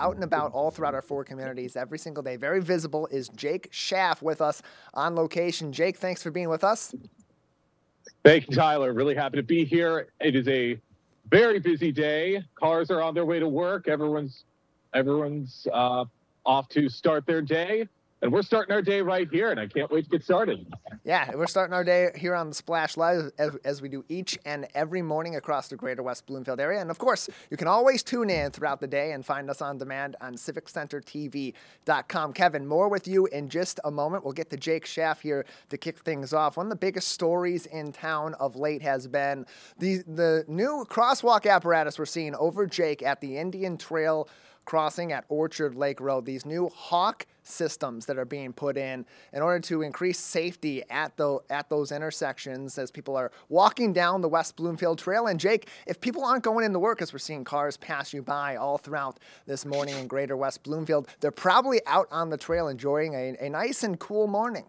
out and about all throughout our 4 communities every single day. Very visible is Jake Schaf with us on location. Jake, thanks for being with us. Thank you, Tyler. Really happy to be here. It is a very busy day. Cars are on their way to work. Everyone's off to start their day. And we're starting our day right here, and I can't wait to get started. Yeah, we're starting our day here on the Splash Live as we do each and every morning across the greater West Bloomfield area. And, of course, you can always tune in throughout the day and find us on demand on civiccentertv.com. Kevin, more with you in just a moment. We'll get to Jake Schaf here to kick things off. One of the biggest stories in town of late has been the new crosswalk apparatus we're seeing over Jake at the Indian Trail crossing at Orchard Lake Road. These new H.A.W.K systems that are being put in order to increase safety at those intersections as people are walking down the West Bloomfield Trail. And Jake, if people aren't going into work, as we're seeing cars pass you by all throughout this morning in greater West Bloomfield, they're probably out on the trail enjoying a nice and cool morning.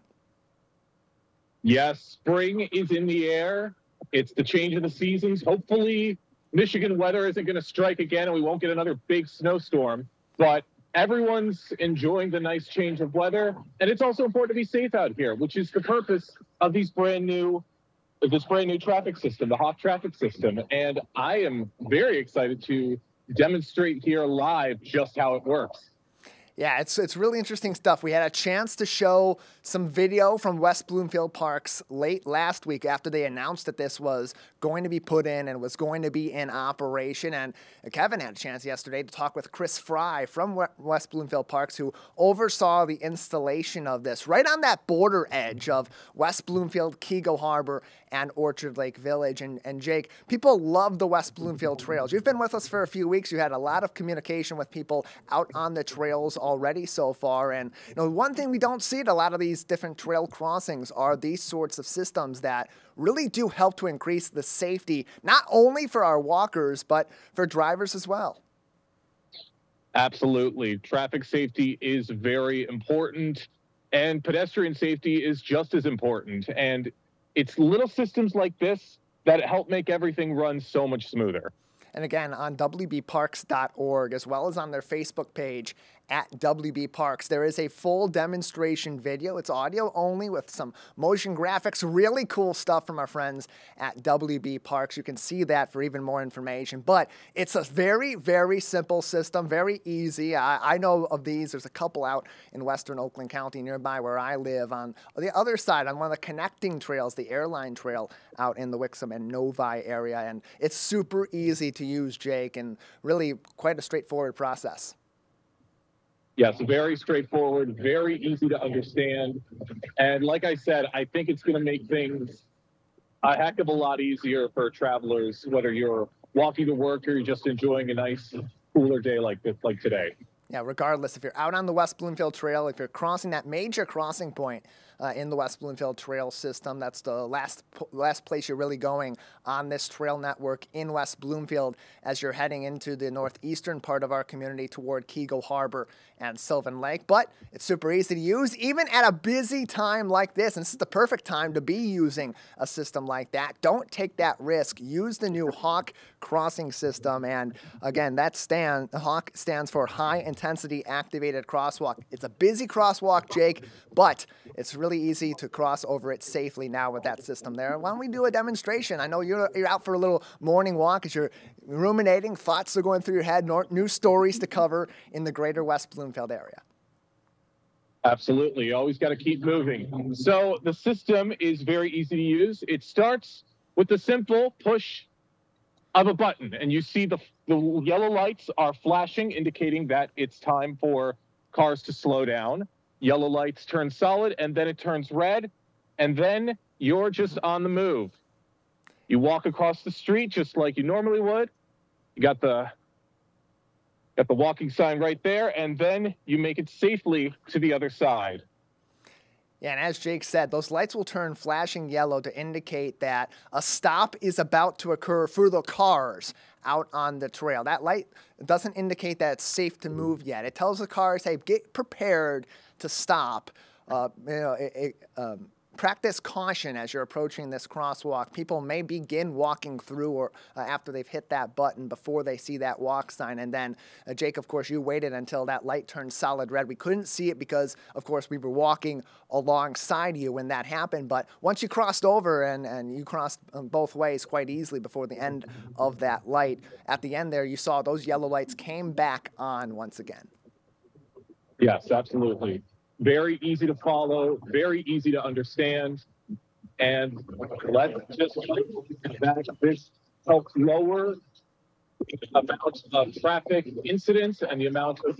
Yes, spring is in the air. It's the change of the seasons. Hopefully Michigan weather isn't going to strike again and we won't get another big snowstorm, but everyone's enjoying the nice change of weather. And it's also important to be safe out here, which is the purpose of this brand new traffic system, the H.A.W.K traffic system. And I am very excited to demonstrate here live just how it works. Yeah, it's really interesting stuff. We had a chance to show some video from West Bloomfield Parks late last week after they announced that this was going to be put in and was going to be in operation. And Kevin had a chance yesterday to talk with Chris Fry from West Bloomfield Parks, who oversaw the installation of this right on that border edge of West Bloomfield, Keego Harbor, and Orchard Lake Village. And Jake, people love the West Bloomfield trails. You've been with us for a few weeks. You had a lot of communication with people out on the trails already so far. And one thing we don't see at a lot of these different trail crossings are these sorts of systems that really do help to increase the safety, not only for our walkers, but for drivers as well. Absolutely. Traffic safety is very important, and pedestrian safety is just as important. And it's little systems like this that help make everything run so much smoother. And again, on wbparks.org, as well as on their Facebook page at WB Parks, there is a full demonstration video. It's audio only with some motion graphics, really cool stuff from our friends at WB Parks. You can see that for even more information. But it's a very, very simple system, very easy. I know of these. There's a couple out in western Oakland County nearby where I live on the other side, on one of the connecting trails, the airline trail out in the Wixom and Novi area. And it's super easy to use, Jake, and really quite a straightforward process. Yes, very straightforward, very easy to understand. And like I said, I think it's going to make things a heck of a lot easier for travelers, whether you're walking to work or you're just enjoying a nice, cooler day like today. Yeah, regardless, if you're out on the West Bloomfield Trail, if you're crossing that major crossing point in the West Bloomfield Trail system, that's the last place you're really going on this trail network in West Bloomfield as you're heading into the northeastern part of our community toward Keego Harbor and Sylvan Lake. But it's super easy to use, even at a busy time like this. And this is the perfect time to be using a system like that. Don't take that risk. Use the new H.A.W.K crossing system. And again, that H.A.W.K stands for High Intensity Activated Crosswalk. It's a busy crosswalk, Jake, but it's really easy to cross over it safely now with that system there. Why don't we do a demonstration? I know you're out for a little morning walk as you're ruminating, thoughts are going through your head, new stories to cover in the greater West Bloomfield area. Absolutely. You always got to keep moving. So the system is very easy to use. It starts with the simple push of a button, and you see the yellow lights are flashing, indicating that it's time for cars to slow down. Yellow lights turn solid, and then it turns red, and then you're just on the move. You walk across the street just like you normally would. You got the walking sign right there, and then you make it safely to the other side. Yeah, and as Jake said, those lights will turn flashing yellow to indicate that a stop is about to occur for the cars out on the trail. That light doesn't indicate that it's safe to move yet. It tells the cars, hey, get prepared to stop. practice caution as you're approaching this crosswalk. People may begin walking through or after they've hit that button before they see that walk sign. And then, Jake, of course, you waited until that light turned solid red. We couldn't see it because, of course, we were walking alongside you when that happened. But once you crossed over and you crossed both ways quite easily before the end of that light, at the end there, you saw those yellow lights came back on once again. Yes, absolutely. Very easy to follow, very easy to understand. And let's just hope that this helps lower the amount of traffic incidents and the amount of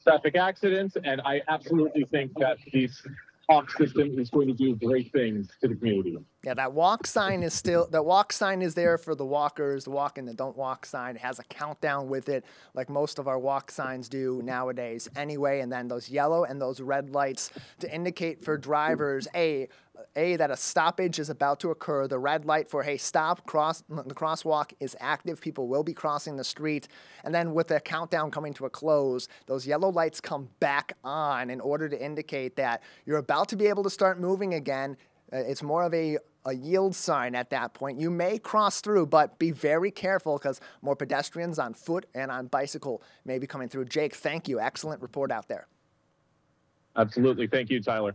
traffic accidents. And I absolutely think that this H.A.W.K system is going to do great things to the community. Yeah, that walk sign is still, the walk sign is there for the walkers, the walk and the don't walk sign. It has a countdown with it, like most of our walk signs do nowadays anyway. And then those yellow and those red lights to indicate for drivers, A, that a stoppage is about to occur. The red light for, hey, stop, the crosswalk is active. People will be crossing the street. And then with the countdown coming to a close, those yellow lights come back on in order to indicate that you're about to be able to start moving again. It's more of a yield sign at that point. You may cross through, but be very careful because more pedestrians on foot and on bicycle may be coming through. Jake, thank you. Excellent report out there. Absolutely. Thank you, Tyler.